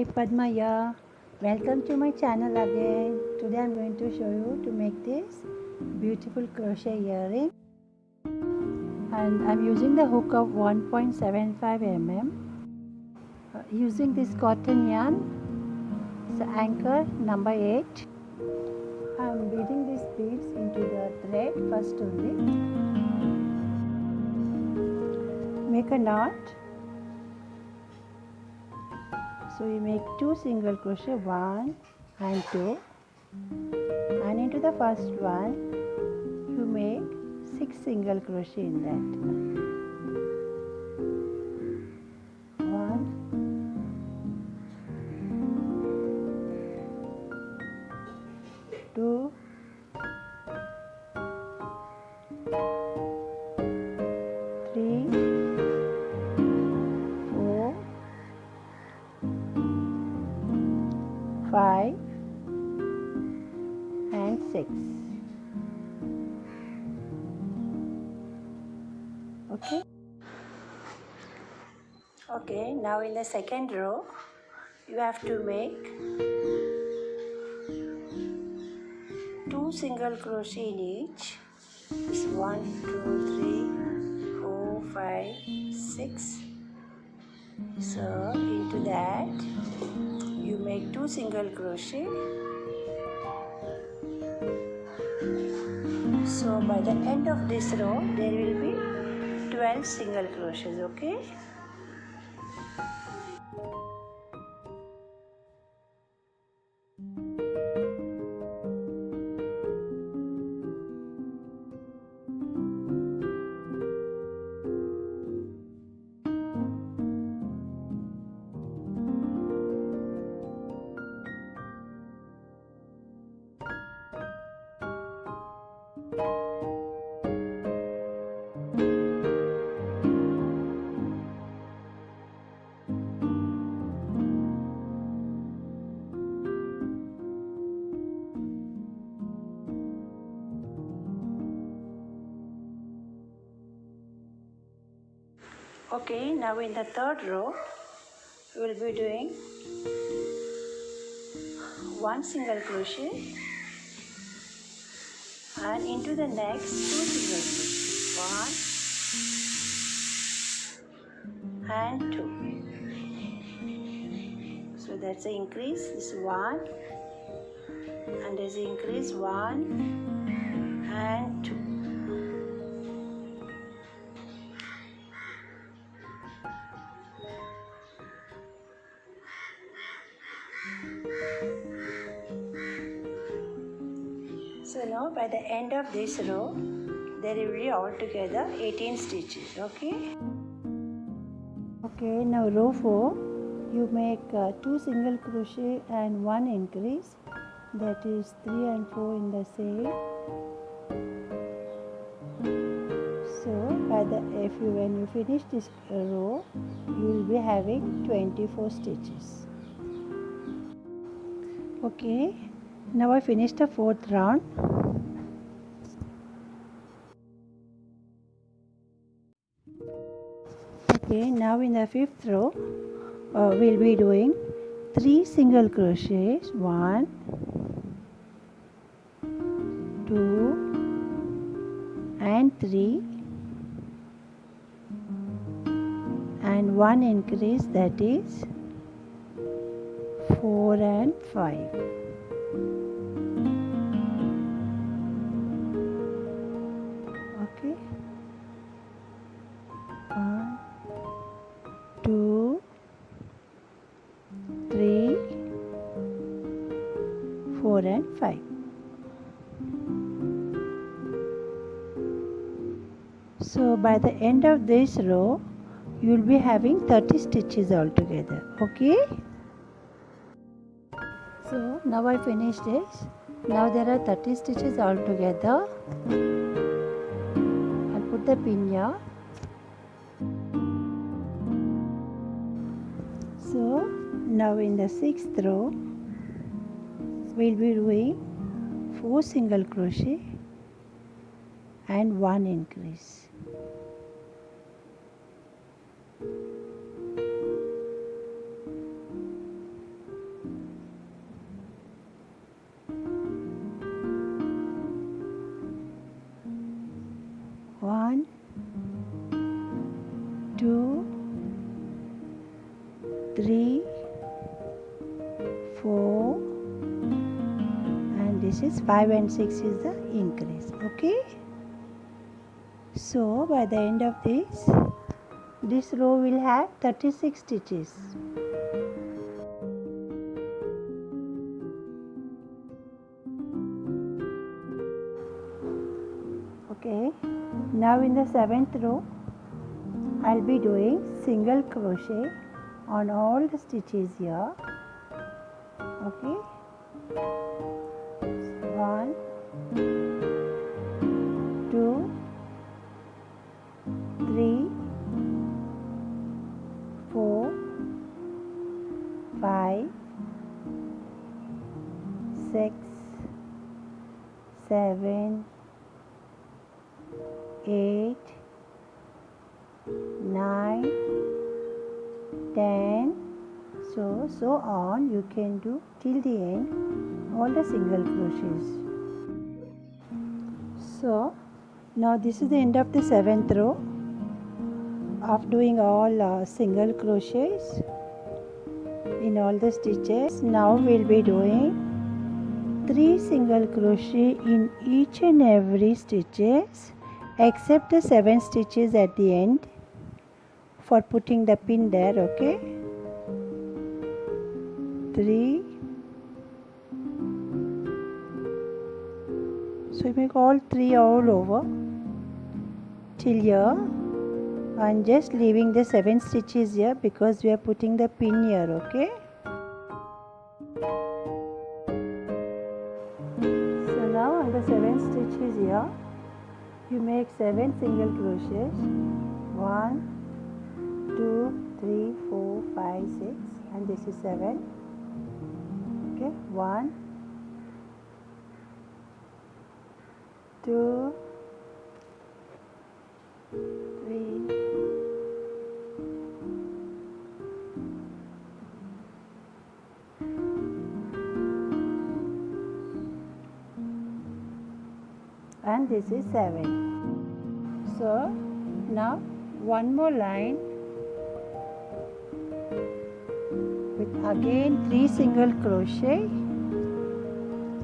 Hi, Padma here. Welcome to my channel again. Today I'm going to show you to make this beautiful crochet earring, and I'm using the hook of 1.75 mm. Using this cotton yarn, it's anchor number 8. I'm beading these beads into the thread first only. Make a knot. So you make 2 single crochet, 1 and 2, and into the first one you make 6 single crochet in that. 1, 2, 3, 4, 5 and 6. Okay, now in the second row you have to make 2 single crochet in each. It's 1, 2, 3, 4, 5, 6. So into that you make 2 single crochet. So by the end of this row there will be 12 single crochets. Okay. Okay, now in the third row we will be doing 1 single crochet and into the next 2 single crochet, 1 and 2. So that's the increase, this 1, and there's the increase 1 and 2. So now by the end of this row there will be altogether 18 stitches. Okay. Okay, now row 4 you make 2 single crochet and 1 increase, that is 3 and 4 in the same. So when you finish this row you will be having 24 stitches. Okay, now I finished the 4th round. Okay, now in the 5th row we'll be doing 3 single crochets, 1, 2 and 3, and 1 increase, that is 4 and 5. Okay, 1, 2, 3, 4 and 5. So by the end of this row you will be having 30 stitches altogether. Okay. So now I finished this. Now there are 30 stitches altogether. I'll put the pin here. So now in the 6th row we'll be doing 4 single crochet and 1 increase. 3, 4, and this is 5 and 6 is the increase. Okay, so by the end of this row will have 36 stitches. Okay, now in the 7th row I'll be doing single crochet on all the stitches here. Okay, 1, 2, 3, 4, 5, 6, 7, 8, 9, 10, so on. You can do till the end all the single crochets. So now this is the end of the 7th row of doing all single crochets in all the stitches. Now we'll be doing 3 single crochet in each and every stitches except the 7 stitches at the end for putting the pin there. Okay, 3. So you make all 3 all over till here and just leaving the 7 stitches here because we are putting the pin here. Okay, so now on the 7 stitches here you make 7 single crochets. 1, 2, 3, 4, 5, 6, and this is 7. Okay, 1, 2, 3, 4, and this is 7. So now one more line with again 3 single crochet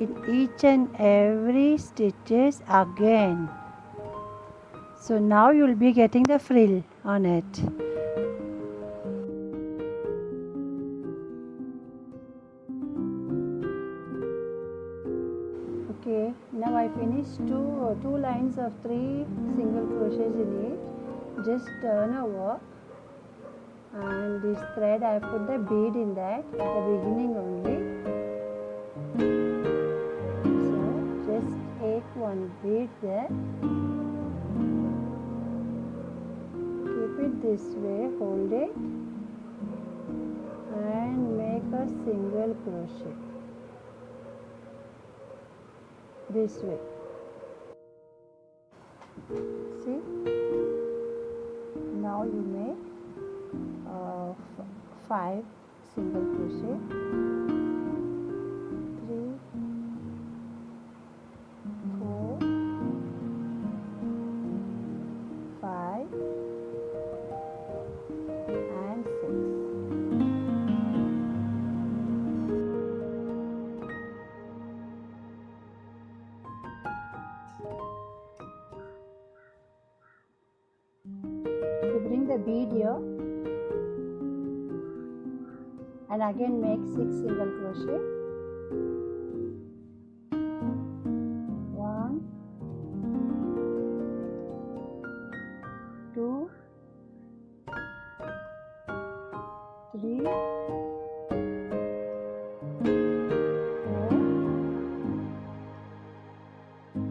in each and every stitches again. So now you will be getting the frill on it. Okay, now I finished two lines of 3 single crochets in it. Just turn over, and this thread I put the bead in that at the beginning only. So just take one bead there, keep it this way, hold it and make a single crochet this way. See, now you make 5 single crochet, 3, 4, 5 and 6. You bring the bead here and again make 6 single crochet. 1, 2, 3, 4,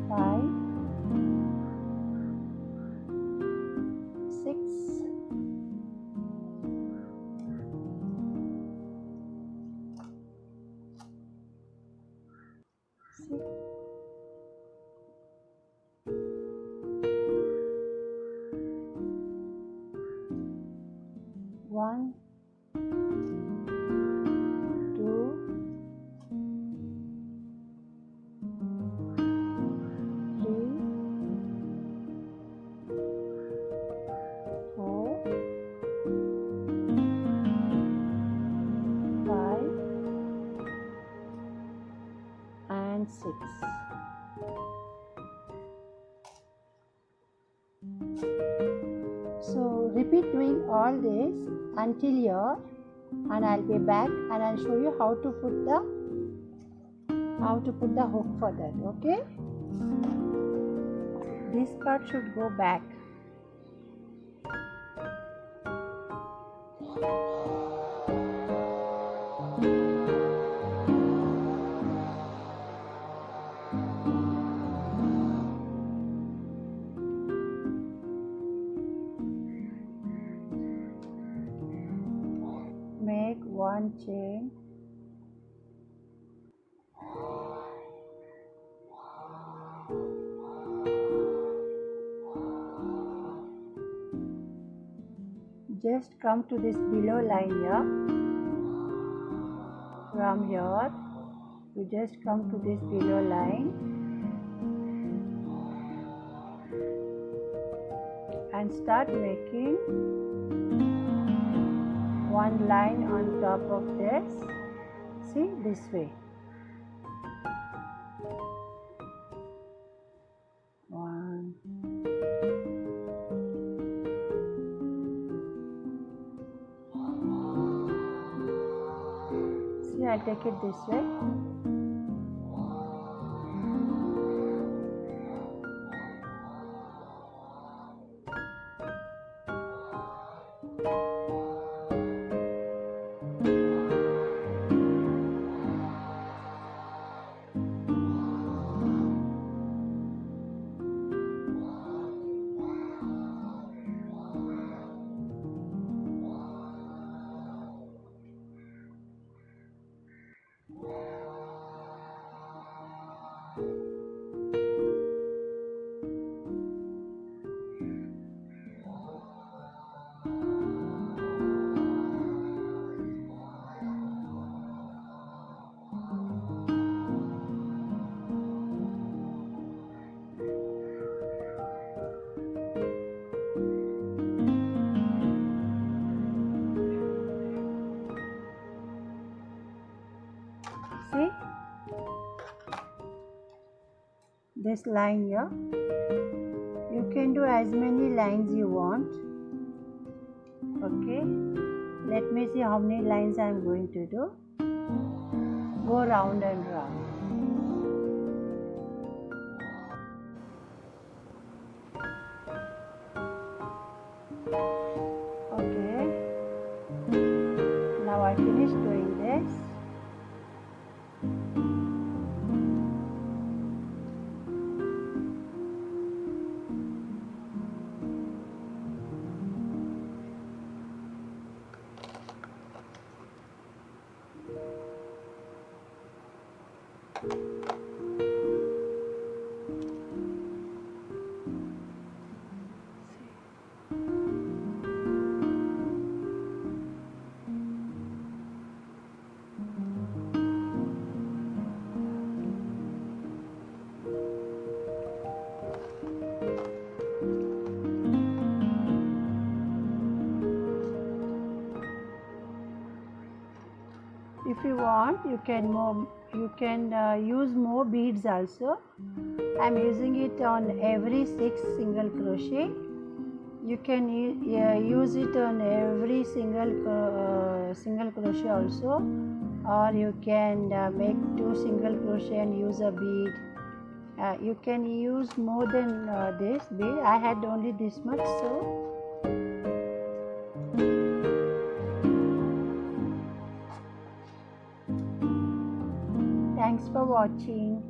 5, 6, 1, So repeat doing all this until here, and I'll be back and I'll show you how to put the hook for that. Okay, this part should go back. Make one chain, just come to this below line here. From here you just come to this below line and start making one line on top of this. See, this way. One. See, I'll take it this way. See this line here, you can do as many lines you want. Okay, let me see how many lines I am going to do. Go round and round. Okay, now I finished doing this. If you want, you can use more beads also. I am using it on every 6 single crochet. You can use it on every single crochet also, or you can make 2 single crochet and use a bead. You can use more than this bead. I had only this much, so thanks for watching.